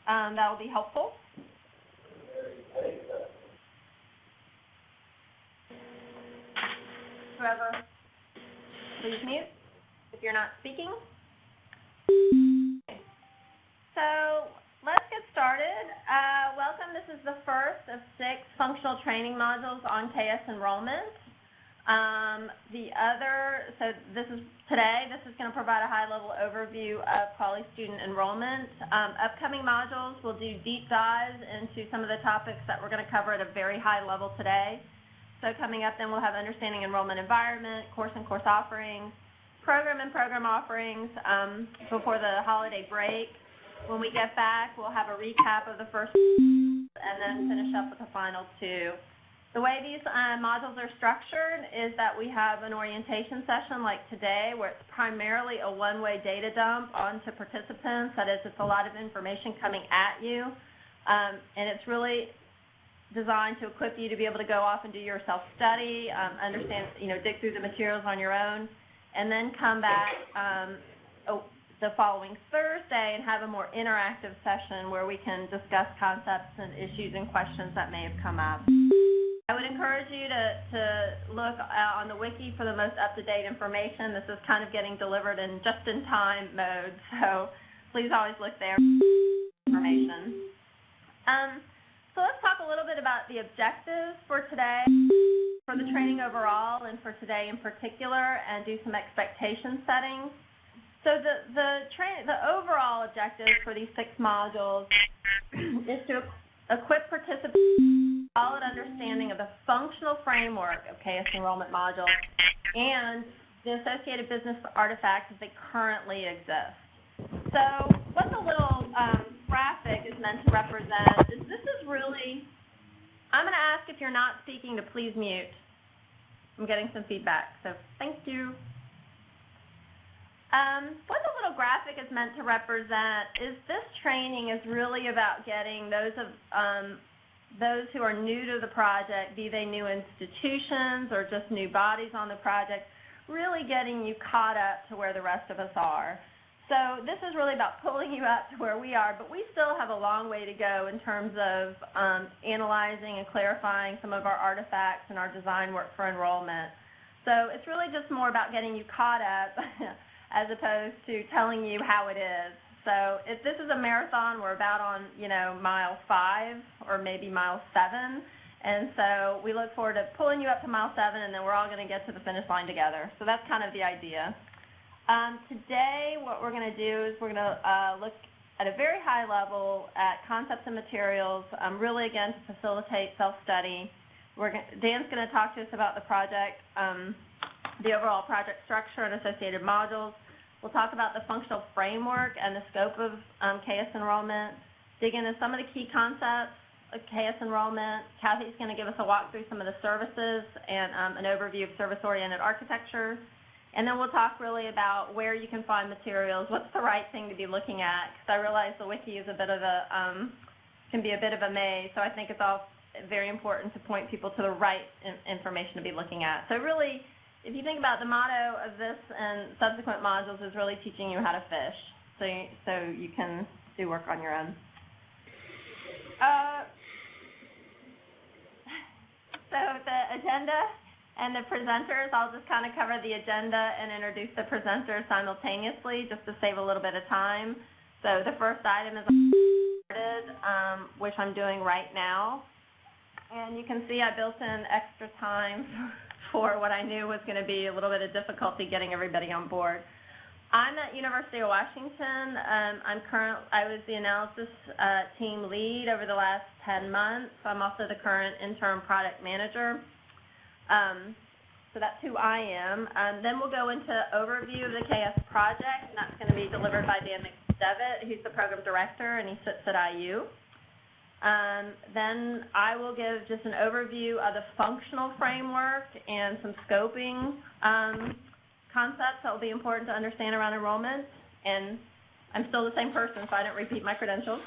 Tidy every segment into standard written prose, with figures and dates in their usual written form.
That will be helpful. Whoever, please mute if you're not speaking. Okay. So let's get started. Welcome. This is the first of 6 functional training modules on KS enrollment. This is going to provide a high-level overview of Kuali student enrollment. Upcoming modules will do deep dives into some of the topics that we're going to cover at a very high level today. So coming up then we'll have understanding enrollment environment, course and course offerings, program and program offerings before the holiday break. When we get back, we'll have a recap of the first and then finish up with the final 2. The way these modules are structured is that we have an orientation session like today where it's primarily a one-way data dump onto participants. That is, it's a lot of information coming at you, and it's really designed to equip you to be able to go off and do your self-study, understand, dig through the materials on your own, and then come back the following Thursday and have a more interactive session where we can discuss concepts and issues and questions that may have come up. I would encourage you to look on the wiki for the most up-to-date information. This is kind of getting delivered in just-in-time mode, so please always look there for information. So let's talk a little bit about the objectives for today, for the training overall, and for today in particular, and do some expectation setting. So the overall objective for these 6 modules is to equip participants with a solid understanding of the functional framework of KS enrollment modules and the associated business artifacts as they currently exist. So what the little graphic is meant to represent is this is really, I'm going to ask if you're not speaking to please mute. I'm getting some feedback, so thank you. What the little graphic is meant to represent is this training is really about getting those who are new to the project, be they new institutions or just new bodies on the project, really getting you caught up to where the rest of us are. So this is really about pulling you up to where we are, but we still have a long way to go in terms of analyzing and clarifying some of our artifacts and our design work for enrollment. So it's really just more about getting you caught up as opposed to telling you how it is. So if this is a marathon, we're about on, mile 5 or maybe mile 7. And so we look forward to pulling you up to mile 7, and then we're all going to get to the finish line together. So that's kind of the idea. Today, what we're going to do is we're going to look at a very high level at concepts and materials, really, again, to facilitate self-study. Dan's going to talk to us about the project, the overall project structure and associated modules. We'll talk about the functional framework and the scope of KS enrollment, dig into some of the key concepts of KS enrollment. Kathy's going to give us a walk through some of the services and an overview of service-oriented architecture. And then we'll talk really about where you can find materials, what's the right thing to be looking at, because I realize the wiki is a bit of a, can be a bit of a maze, so I think it's all very important to point people to the right information to be looking at. So really, if you think about the motto of this and subsequent modules is really teaching you how to fish, so you can do work on your own. So the agenda and the presenters, I'll just kind of cover the agenda and introduce the presenters simultaneously just to save a little bit of time. So the first item is which I'm doing right now. And you can see I built in extra time for what I knew was going to be a little bit of difficulty getting everybody on board. I'm at University of Washington. I was the analysis team lead over the last 10 months. I'm also the current interim product manager. So that's who I am. Then we'll go into overview of the KS project, and that's going to be delivered by Dan McDevitt, who's the program director, and he sits at IU. Then I will give just an overview of the functional framework and some scoping concepts that will be important to understand around enrollment. And I'm still the same person, so I didn't repeat my credentials.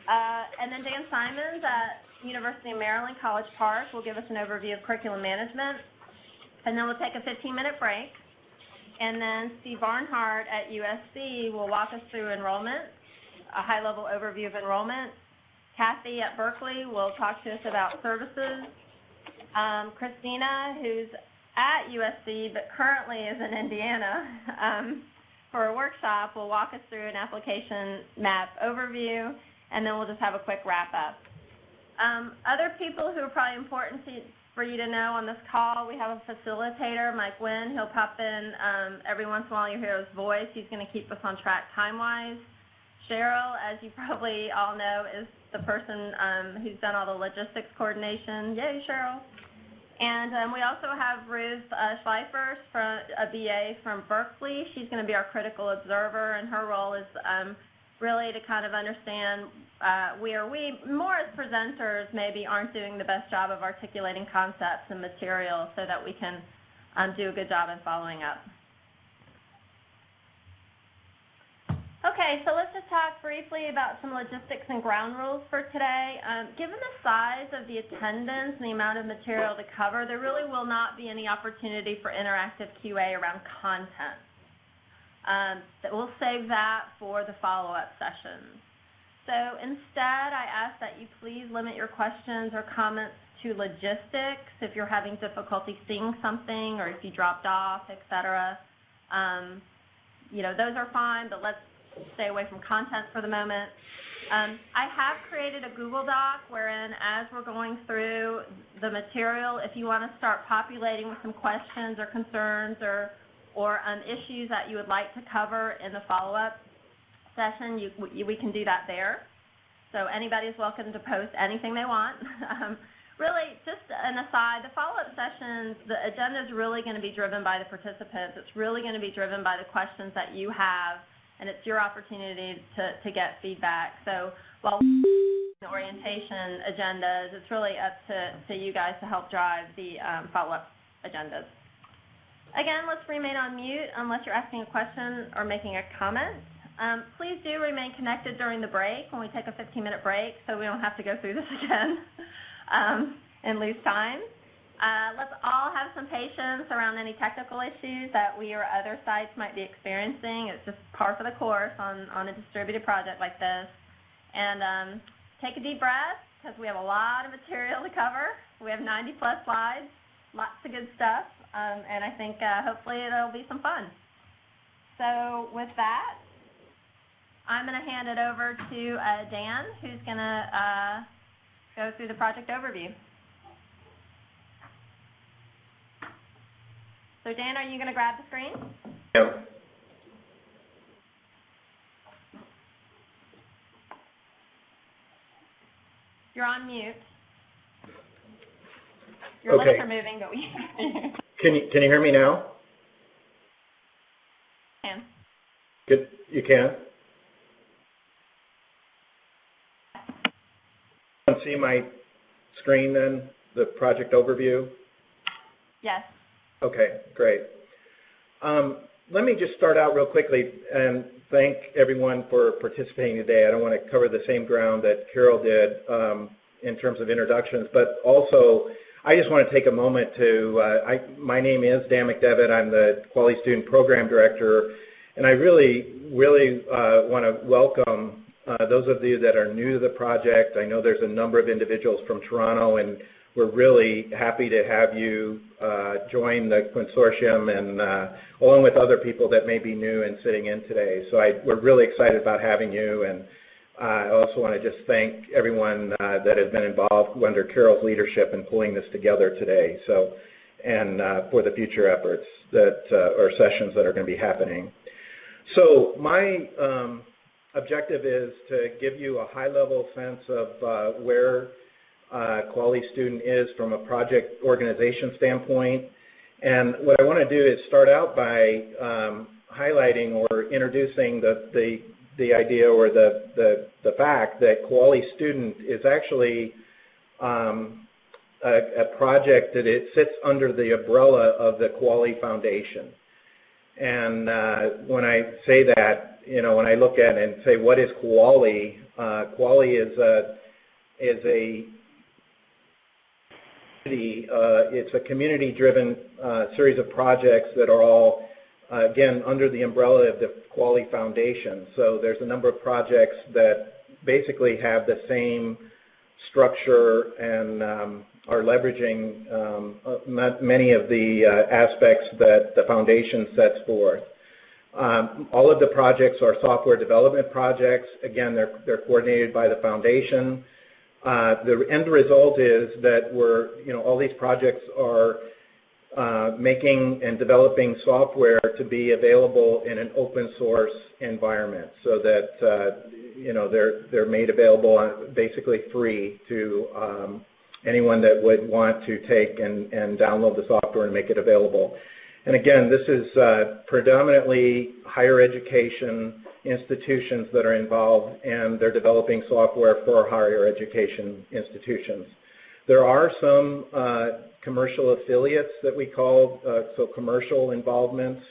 And then Dan Simons at University of Maryland, College Park, will give us an overview of curriculum management. And then we'll take a 15-minute break. And then Steve Barnhart at USC will walk us through enrollment, a high-level overview of enrollment. Kathy at Berkeley will talk to us about services. Christina, who's at USC but currently is in Indiana for a workshop, will walk us through an application map overview, and then we'll just have a quick wrap-up. Other people who are probably important for you to know on this call, we have a facilitator, Mike Wynn. He'll pop in every once in a while. You hear his voice. He's going to keep us on track time-wise. Cheryl, as you probably all know, is the person who's done all the logistics coordination. Yay, Cheryl. And we also have Ruth Schleifer, a BA from Berkeley. She's going to be our critical observer, and her role is really to kind of understand where we, more as presenters, maybe aren't doing the best job of articulating concepts and materials so that we can do a good job in following up. Okay, so let's just talk briefly about some logistics and ground rules for today. Given the size of the attendance and the amount of material to cover, there really will not be any opportunity for interactive QA around content. We'll save that for the follow-up sessions. So instead, I ask that you please limit your questions or comments to logistics if you're having difficulty seeing something or if you dropped off, etc. You know, those are fine, but let's stay away from content for the moment. I have created a Google Doc wherein, as we're going through the material, if you want to start populating with some questions or concerns or issues that you would like to cover in the follow-up session, we can do that there. So anybody is welcome to post anything they want. Really, just an aside, the follow-up sessions, the agenda is really going to be driven by the participants. It's really going to be driven by the questions that you have, and it's your opportunity to get feedback. So while orientation agendas, it's really up to you guys to help drive the follow-up agendas. Again, let's remain on mute unless you're asking a question or making a comment. Please do remain connected during the break when we take a 15-minute break so we don't have to go through this again and lose time. Let's all have some patience around any technical issues that we or other sites might be experiencing. It's just par for the course on a distributed project like this. And take a deep breath because we have a lot of material to cover. We have 90-plus slides, lots of good stuff, and I think hopefully it'll be some fun. So with that, I'm going to hand it over to Dan, who's going to go through the project overview. So Dan, are you going to grab the screen? Yep. You're on mute. Your lips are moving, but we Can you hear me now? can. Good. You can? See my screen then, the project overview? Yes. Okay, great. Let me just start out real quickly and thank everyone for participating today. I don't want to cover the same ground that Carol did in terms of introductions, but also I just want to take a moment to, my name is Dan McDevitt. I'm the Kuali Student Program Director, and I really want to welcome those of you that are new to the project. I know there's a number of individuals from Toronto, and we're really happy to have you join the consortium, and along with other people that may be new and sitting in today. So we're really excited about having you, and I also want to just thank everyone that has been involved under Carol's leadership in pulling this together today. So, and for the future efforts that or sessions that are going to be happening. So my objective is to give you a high-level sense of where Kuali Student is from a project organization standpoint. And what I want to do is start out by highlighting or introducing the idea or the fact that Kuali Student is actually a project that it sits under the umbrella of the Kuali Foundation. And when I say that, you know, when I look at it and say, what is Kuali? Kuali is it's a community-driven series of projects that are all, again, under the umbrella of the Kuali Foundation. So there's a number of projects that basically have the same structure and are leveraging many of the aspects that the foundation sets forth. All of the projects are software development projects. Again, they're coordinated by the foundation. The end result is that all these projects are making and developing software to be available in an open source environment, so that they're made available basically free to anyone that would want to take and download the software and make it available. And again, this is predominantly higher education institutions that are involved, and they're developing software for higher education institutions. There are some commercial affiliates that we call, so commercial involvements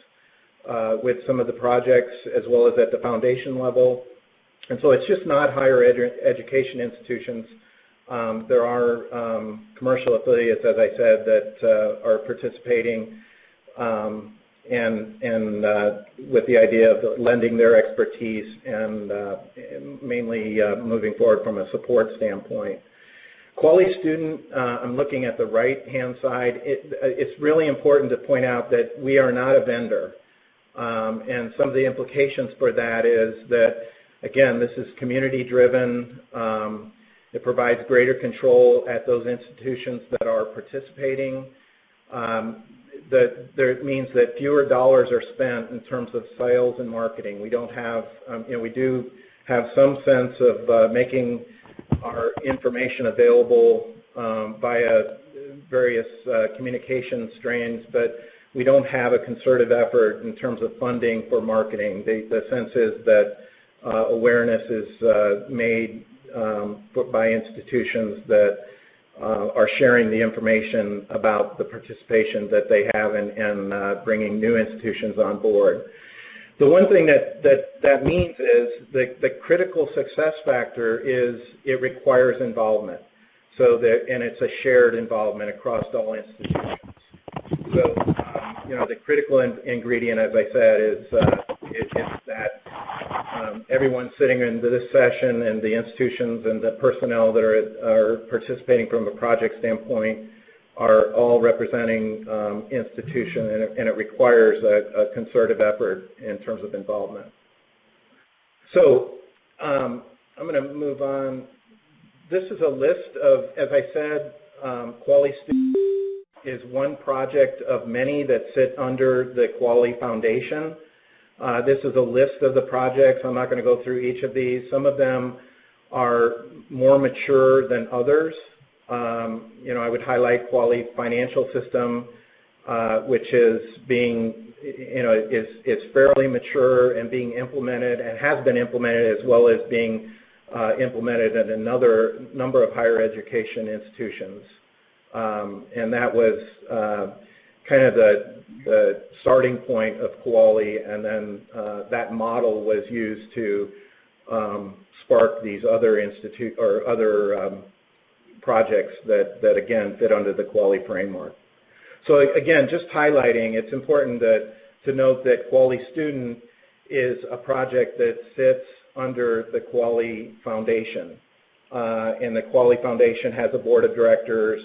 with some of the projects, as well as at the foundation level. And so it's just not higher education institutions. There are commercial affiliates, as I said, that are participating and with the idea of lending their expertise and mainly moving forward from a support standpoint. Kuali student, I'm looking at the right-hand side. It's really important to point out that we are not a vendor. And some of the implications for that is that, again, this is community-driven. It provides greater control at those institutions that are participating. That means that fewer dollars are spent in terms of sales and marketing. We don't have, we do have some sense of making our information available via various communication strains, but we don't have a concerted effort in terms of funding for marketing. The sense is that awareness is made by institutions that are sharing the information about the participation that they have in bringing new institutions on board. The one thing that means is the critical success factor is it requires involvement. So and it's a shared involvement across all institutions. So the critical ingredient, as I said, is that everyone sitting in this session and the institutions and the personnel that are participating from a project standpoint are all representing institution, and it requires a concerted effort in terms of involvement. So I'm going to move on. This is a list of, as I said, Kuali students is one project of many that sit under the Kuali Foundation. This is a list of the projects. I'm not going to go through each of these. Some of them are more mature than others. I would highlight Kuali Financial System, which is being, is fairly mature and being implemented, and has been implemented, as well as being implemented at another number of higher education institutions. And that was kind of the starting point of Kuali, and then that model was used to spark these other projects that again fit under the Kuali framework. So again, just highlighting, it's important to note that Kuali Student is a project that sits under the Kuali Foundation. And the Kuali Foundation has a board of directors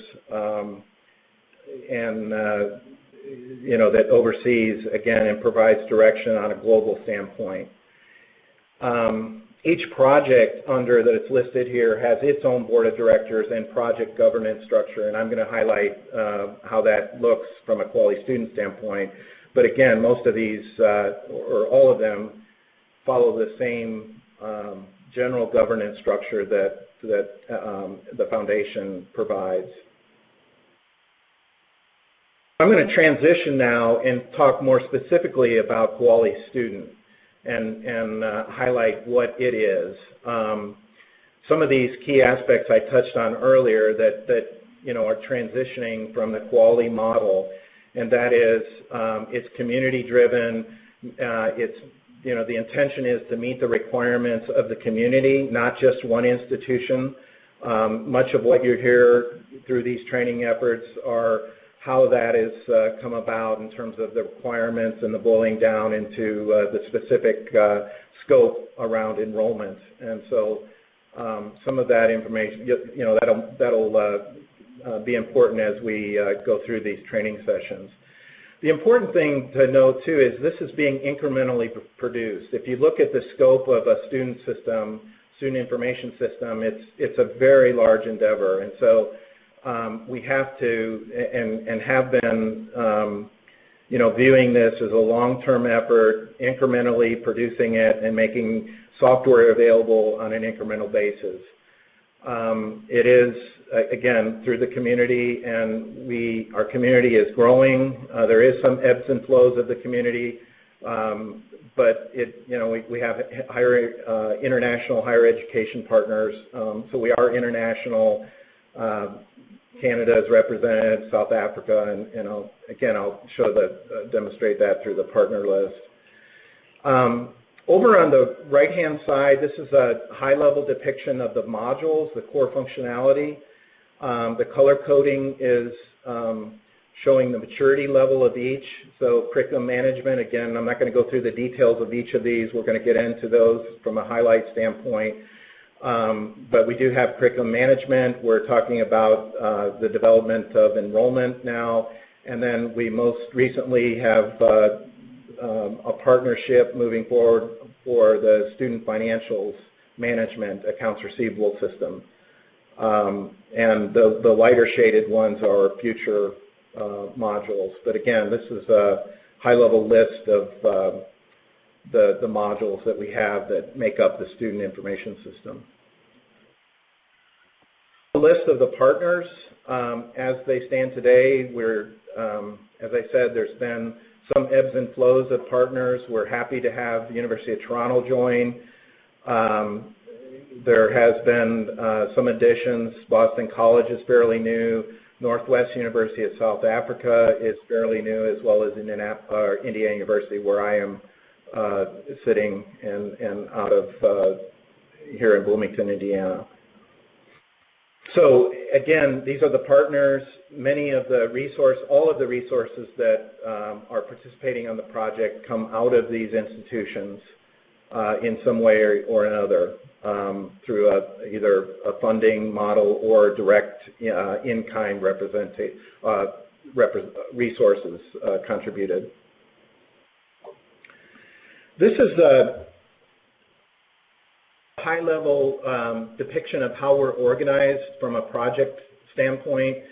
that oversees, again, and provides direction on a global standpoint. Each project that's listed here has its own board of directors and project governance structure, and I'm going to highlight how that looks from a Kuali student standpoint. But again, most of these, or all of them, follow the same general governance structure that the foundation provides. I'm going to transition now and talk more specifically about Kuali Student and highlight what it is. Some of these key aspects I touched on earlier that are transitioning from the Kuali model, and that is it's community driven. It's the intention is to meet the requirements of the community, not just one institution. Much of what you hear through these training efforts are how that has come about in terms of the requirements and the boiling down into the specific scope around enrollment. And so some of that information, that'll be important as we go through these training sessions. The important thing to note too is this is being incrementally produced. If you look at the scope of a student system, student information system, it's a very large endeavor, and so we have to and have been viewing this as a long-term effort, incrementally producing it and making software available on an incremental basis. It is again through the community, and our community is growing. There is some ebbs and flows of the community, but we have international higher education partners, so we are international. Canada is represented, South Africa, and I'll demonstrate that through the partner list. Over on the right-hand side, this is a high-level depiction of the modules, the core functionality. The color coding is showing the maturity level of each. So curriculum management, again, I'm not going to go through the details of each of these. We're going to get into those from a highlight standpoint. But we do have curriculum management. We're talking about the development of enrollment now. And then we most recently have a partnership moving forward for the student financials management accounts receivable system. And the lighter shaded ones are future modules. But again, this is a high-level list of the modules that we have that make up the student information system. The list of the partners, as they stand today, as I said, there's been some ebbs and flows of partners. We're happy to have the University of Toronto join. There has been some additions. Boston College is fairly new. Northwest University of South Africa is fairly new, as well as Indiana University, where I am sitting and out of here in Bloomington, Indiana. So again, these are the partners. Many of the all of the resources that are participating on the project come out of these institutions in some way or another through either a funding model or direct in-kind resources contributed. This is a high-level depiction of how we're organized from a project standpoint.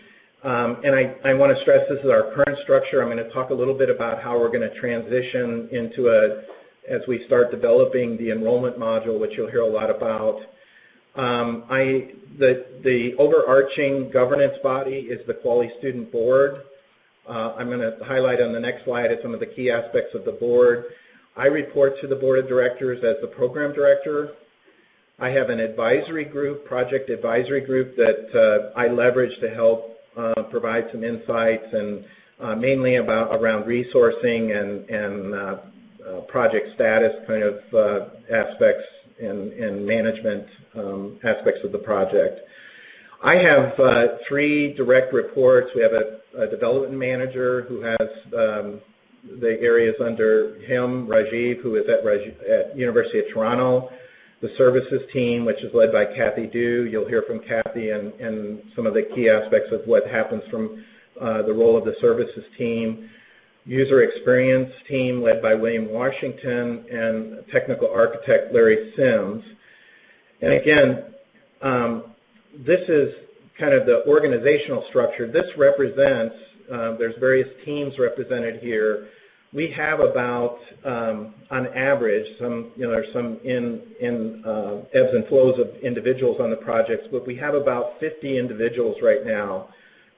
And I want to stress this is our current structure. I'm going to talk a little bit about how we're going to transition into as we start developing the enrollment module, which you'll hear a lot about. The overarching governance body is the Kuali Student Board. I'm going to highlight on the next slide some of the key aspects of the board. I report to the board of directors as the program director. I have an advisory group, project advisory group, that I leverage to help provide some insights and mainly around resourcing and project status kind of aspects and management aspects of the project. I have 3 direct reports. We have a development manager who has the areas under him, Rajiv, who is at University of Toronto. The services team, which is led by Kathy Dew. You'll hear from Kathy and some of the key aspects of what happens from the role of the services team. User experience team led by William Washington, and technical architect Larry Sims. And again, this is kind of the organizational structure. This represents, there's various teams represented here. We have about, on average, there's some ebbs and flows of individuals on the projects, but we have about 50 individuals right now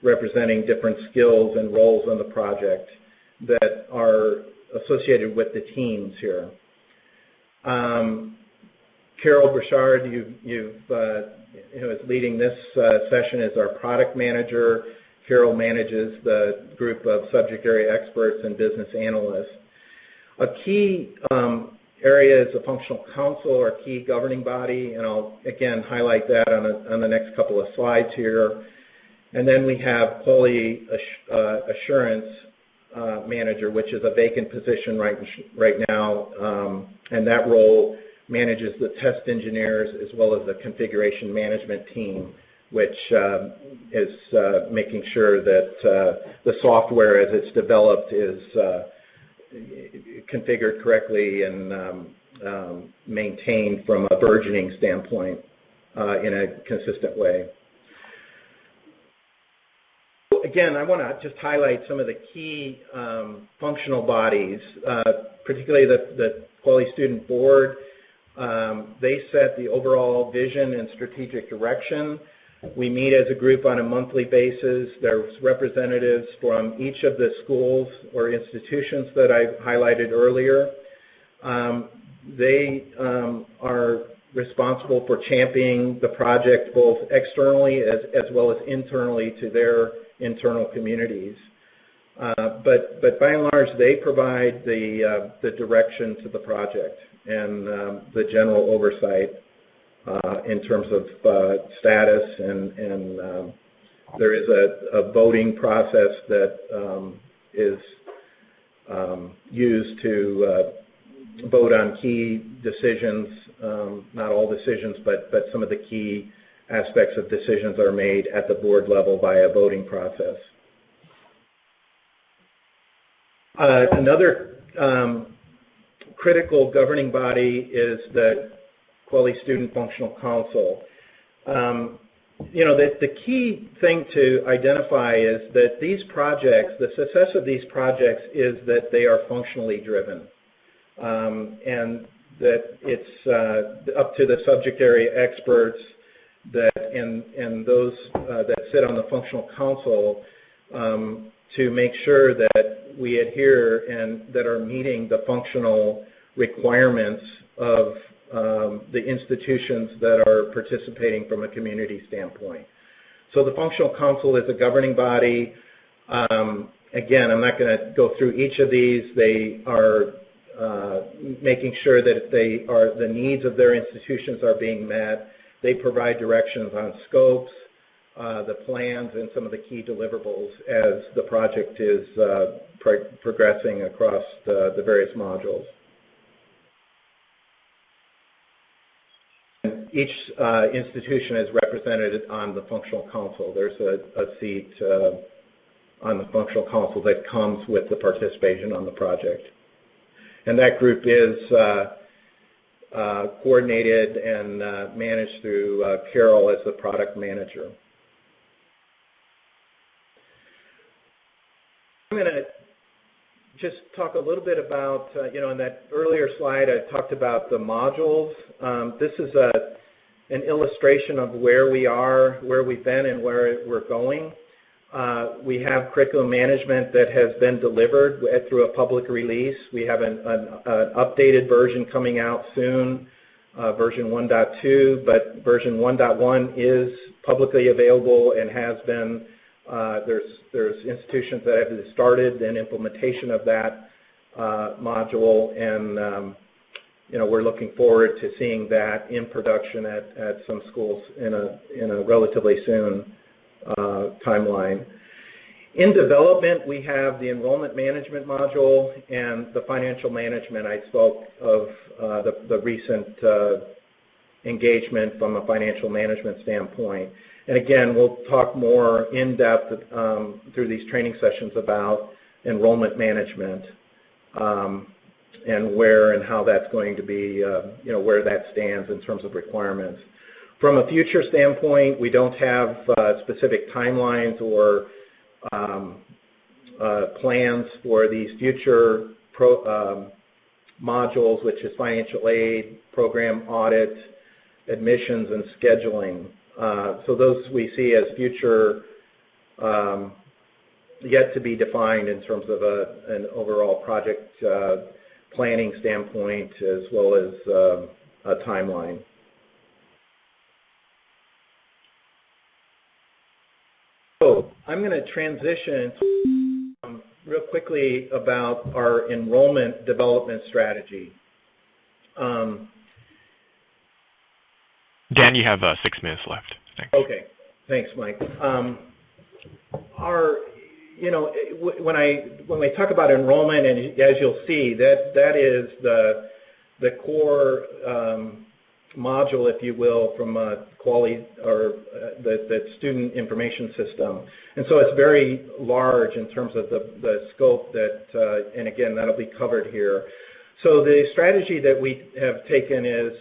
representing different skills and roles on the project that are associated with the teams here. Carol Burchard, who is leading this session, is our product manager. Carol manages the group of subject area experts and business analysts. A key area is a functional council, or key governing body, and I'll again highlight that on the next couple of slides here. And then we have quality assurance manager, which is a vacant position right now, and that role manages the test engineers as well as the configuration management team, which is making sure that the software as it's developed is configured correctly and maintained from a versioning standpoint in a consistent way. Again, I want to just highlight some of the key functional bodies, particularly the Quality Student Board. They set the overall vision and strategic direction. We meet as a group on a monthly basis. There's representatives from each of the schools or institutions that I highlighted earlier. They are responsible for championing the project both externally as well as internally to their internal communities. But by and large, they provide the direction to the project and the general oversight in terms of status, and there is a voting process that is used to vote on key decisions, not all decisions, but some of the key aspects of decisions are made at the board level via voting process. Another critical governing body is the Quality Student Functional Council. You know, the key thing to identify is that these projects, the success of these projects is that they are functionally driven, and that it's up to the subject area experts and those that sit on the functional council to make sure that we adhere and that are meeting the functional requirements of the institutions that are participating from a community standpoint. So the functional council is a governing body. Again, I'm not going to go through each of these. They are making sure that the needs of their institutions are being met. They provide directions on scopes, the plans, and some of the key deliverables as the project is progressing across the various modules. Each institution is represented on the functional council. There's a seat on the functional council that comes with the participation on the project. And that group is coordinated and managed through Carol as the product manager. I'm going to just talk a little bit about, you know, in that earlier slide I talked about the modules. This is an illustration of where we are, where we've been, and where we're going. We have curriculum management that has been delivered through a public release. We have an updated version coming out soon, version 1.2, but version 1.1 is publicly available and has been. There's institutions that have started an implementation of that module, and you know, we're looking forward to seeing that in production at some schools in a relatively soon timeline. In development, we have the enrollment management module and the financial management. I spoke of the recent engagement from a financial management standpoint. And again, we'll talk more in depth through these training sessions about enrollment management and where and how that's going to be, you know, where that stands in terms of requirements. From a future standpoint, we don't have specific timelines or plans for these future modules, which is financial aid, program audit, admissions, and scheduling. So those we see as future, yet to be defined in terms of an overall project planning standpoint as well as a timeline. So I'm going to transition real quickly about our enrollment development strategy. Dan, you have 6 minutes left. Thanks. Okay. Thanks, Mike. when we talk about enrollment, and as you'll see, that is the core module, if you will, from Kuali, or the student information system. And so it's very large in terms of the scope that, and again, that'll be covered here. So the strategy that we have taken is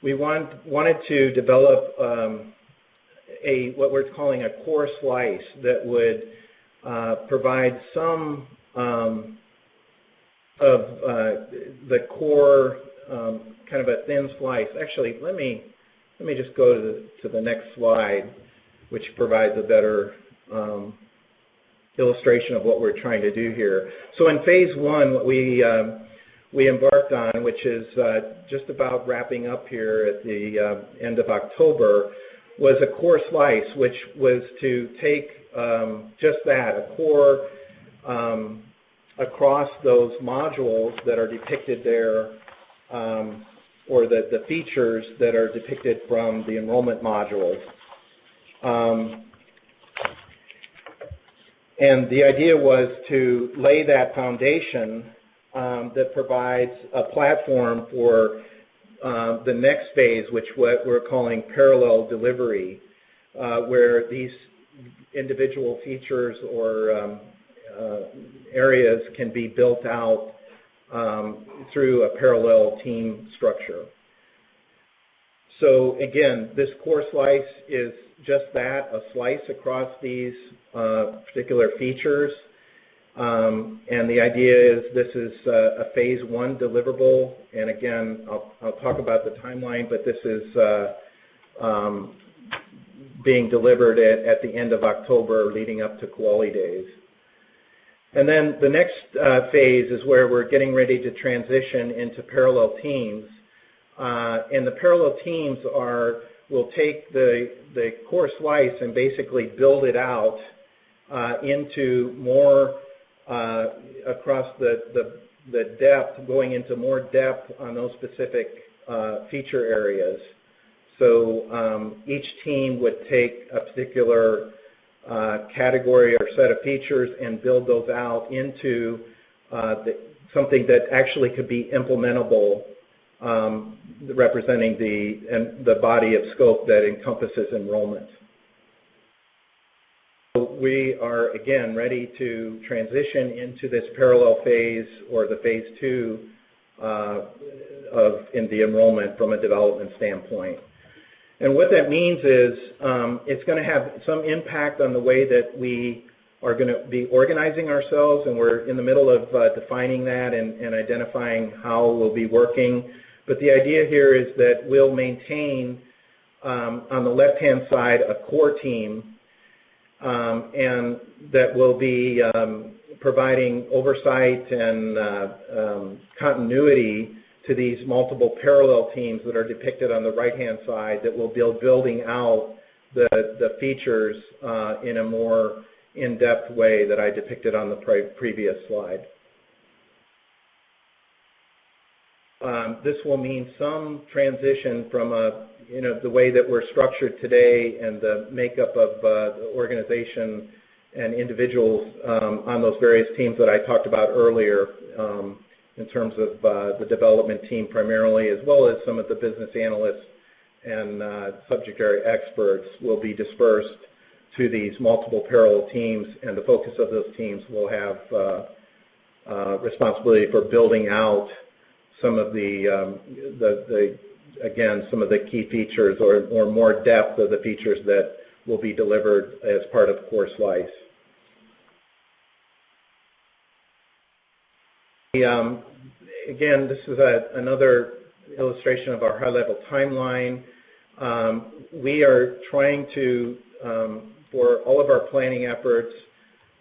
we wanted to develop what we're calling a core slice that would provide some of the core, kind of a thin slice. Actually, let me just go to the next slide, which provides a better illustration of what we're trying to do here. So in phase one, what we embarked on, which is just about wrapping up here at the end of October, was a core slice, which was to take just that, a core across those modules that are depicted there, or the features that are depicted from the enrollment modules. And the idea was to lay that foundation that provides a platform for the next phase, which what we're calling parallel delivery, where these individual features or areas can be built out through a parallel team structure. So again, this core slice is just that, a slice across these particular features. And the idea is this is a phase one deliverable, and again, I'll talk about the timeline, but this is being delivered at the end of October, leading up to Kuali days. And then the next phase is where we're getting ready to transition into parallel teams. And the parallel teams will take the core slice and basically build it out into more across the depth, going into more depth on those specific feature areas. So each team would take a particular category or set of features and build those out into something that actually could be implementable, representing the body of scope that encompasses enrollment. So we are, again, ready to transition into this parallel phase, or the phase two in the enrollment from a development standpoint. And what that means is it's going to have some impact on the way that we are going to be organizing ourselves, and we're in the middle of defining that and identifying how we'll be working. But the idea here is that we'll maintain, on the left-hand side, a core team, and that will be providing oversight and continuity to these multiple parallel teams that are depicted on the right-hand side, that will be building out the features in a more in-depth way that I depicted on the previous slide. This will mean some transition from the way that we're structured today and the makeup of the organization and individuals on those various teams that I talked about earlier, in terms of the development team primarily, as well as some of the business analysts and subject area experts will be dispersed to these multiple parallel teams, and the focus of those teams will have responsibility for building out some of again, some of the key features or more depth of the features that will be delivered as part of Core Slice. Again, this is another illustration of our high-level timeline. We are trying to, for all of our planning efforts,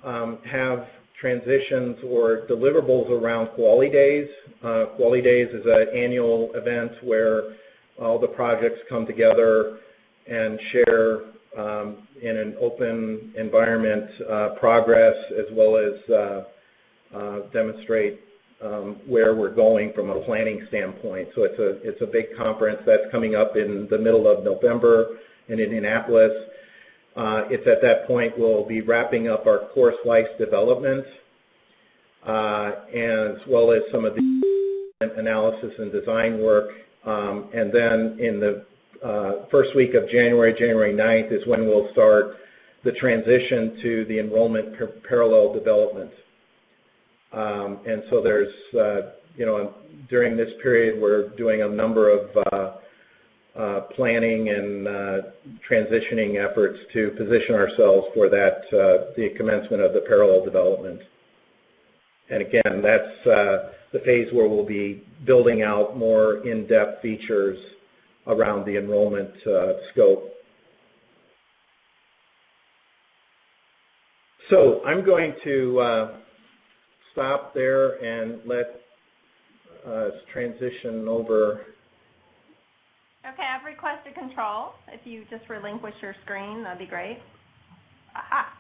have transitions or deliverables around Kuali Days. Kuali Days is an annual event where all the projects come together and share in an open environment progress, as well as demonstrate where we're going from a planning standpoint. So it's a big conference that's coming up in the middle of November in Indianapolis. It's at that point we'll be wrapping up our course life development, as well as some of the analysis and design work. And then in the first week of January 9th, is when we'll start the transition to the enrollment parallel development. And so there's, during this period, we're doing a number of planning and transitioning efforts to position ourselves for that, the commencement of the parallel development. And again, that's the phase where we'll be building out more in-depth features around the enrollment scope. So I'm going to stop there and let us transition over. Okay, I've requested control. If you just relinquish your screen, that'd be great. Aha.